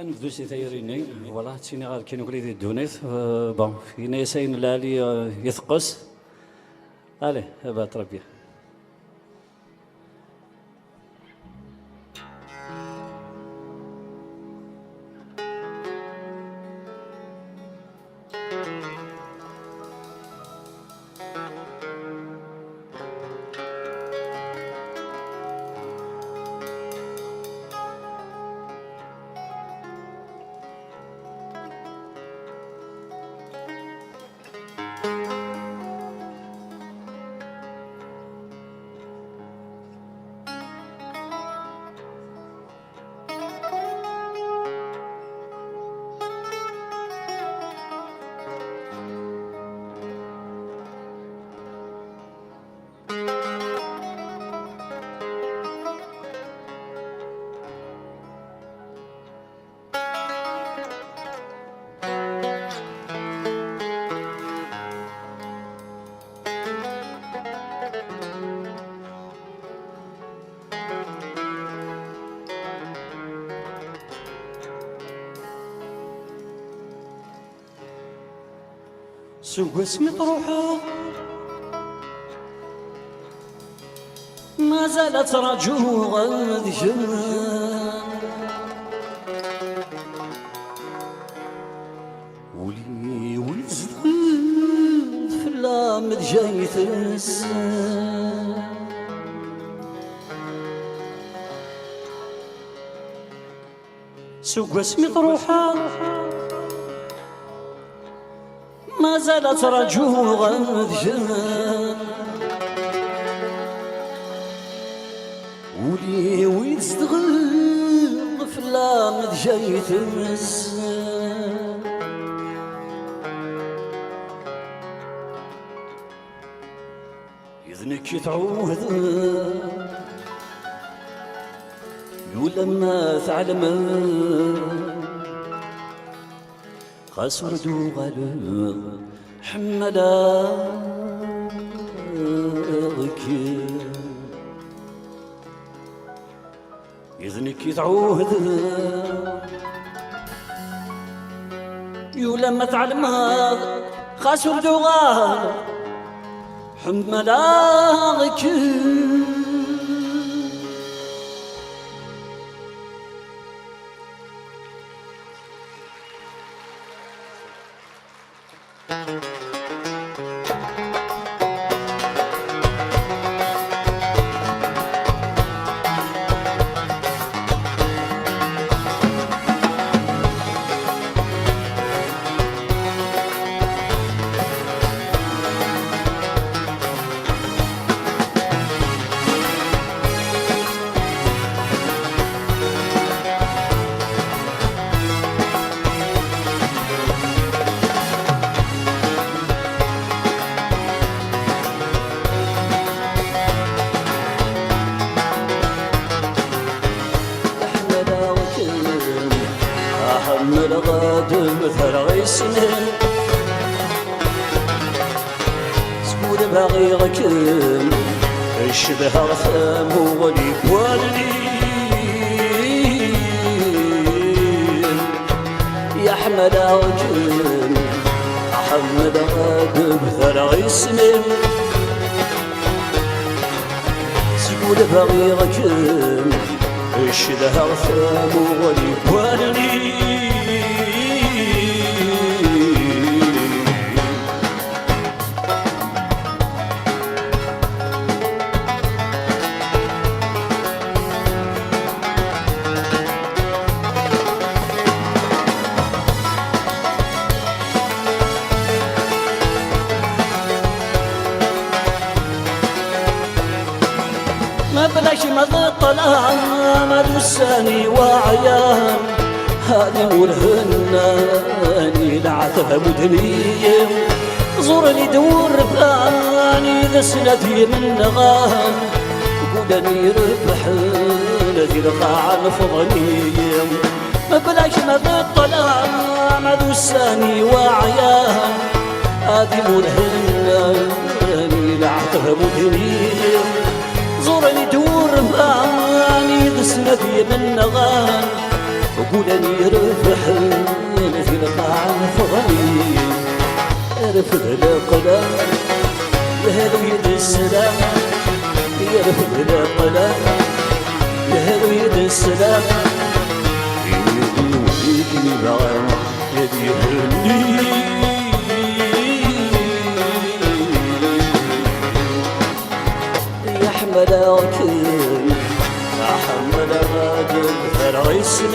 نبدو سي تايريني فوالا تسيني غير كي نقول لي الدونيت بون فينا يساين العالي يثقس عليه بات ربي سوق اسمي طروحه ما زالت رجوع غادية ولي ولزد في اللامد جاي تنسى سوق اسمي طروحه ما زالت رجوع غادية ولي ويستغل في اللامد جاي تمس إذنك يتعوذ ولما تعلم خسر دوغل حملاك إذنك يتعوهد ولما تعلم خسر دوغل حملاك من غادم ثرغي سنين سكون باغي غكم الشبه غثام ولي بوالدين يا حمد غكم أحمد غادم ثرغي سنين سكون باغي غكم الشبه غثام ولي بوالدين ما بلاش ما طلع ما دساني وعيان هذه والهناني لعتها مدنية زورني دور فاني ذسنتي من نغان قولني ربح الذي القاع الفضلية ما بلاش ما طلع ما دساني وعيان هذه والهناني لعتها مدنية زورني دور فاني ذسنتي من نغان قولني رفحن في القاع فغني رفد القلم يهدو يد السلام يرفد القلم يهدو يد السلام يدي ويدي بعام يدي يهني يحمل أركن أحمل غادر فرعيسن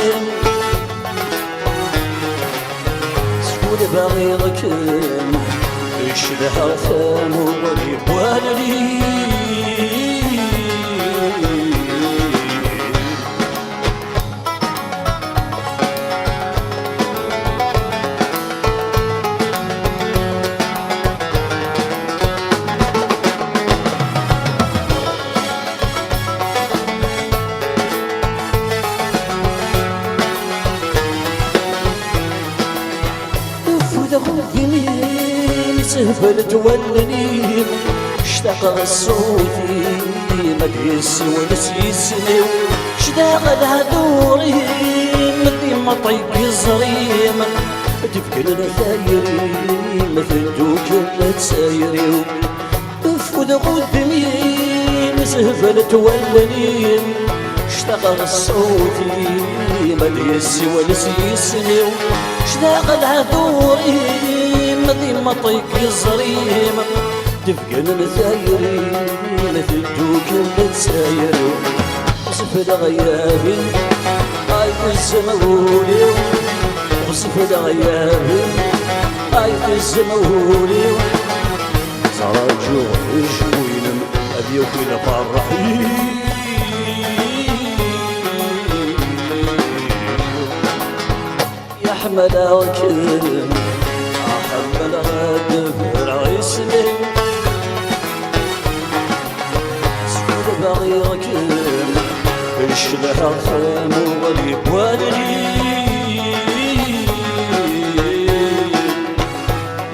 سكول باغي ركن يشبه ثام وغريب والدي سهبل تولني اشتاق صوتي مديس ونسيسني اشتاق الهدوري مدي مطيق الزريم تفكر الثايري مثل دوك التسايري افود قدمي سهبل تولني اشتاق صوتي مديس ونسيسني اشتاق الهدوري مدي مطيق الزريم تفقن مثايري مثل دوك التسايري وصف الغيابي هاي في الزمهوري وصف الغيابي هاي في الزمهوري صار جوع شوينم أبي وكل فرحي يحمل أركن أحمل غادر فرعيسني سكول باغي ركن يشبه ثام وغريب والدي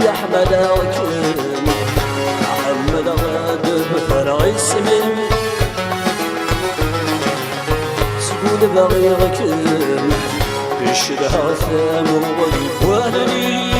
يحمل أركن أحمل غادر فرعيسني سكول باغي ركن يشبه ثام وغريب والدي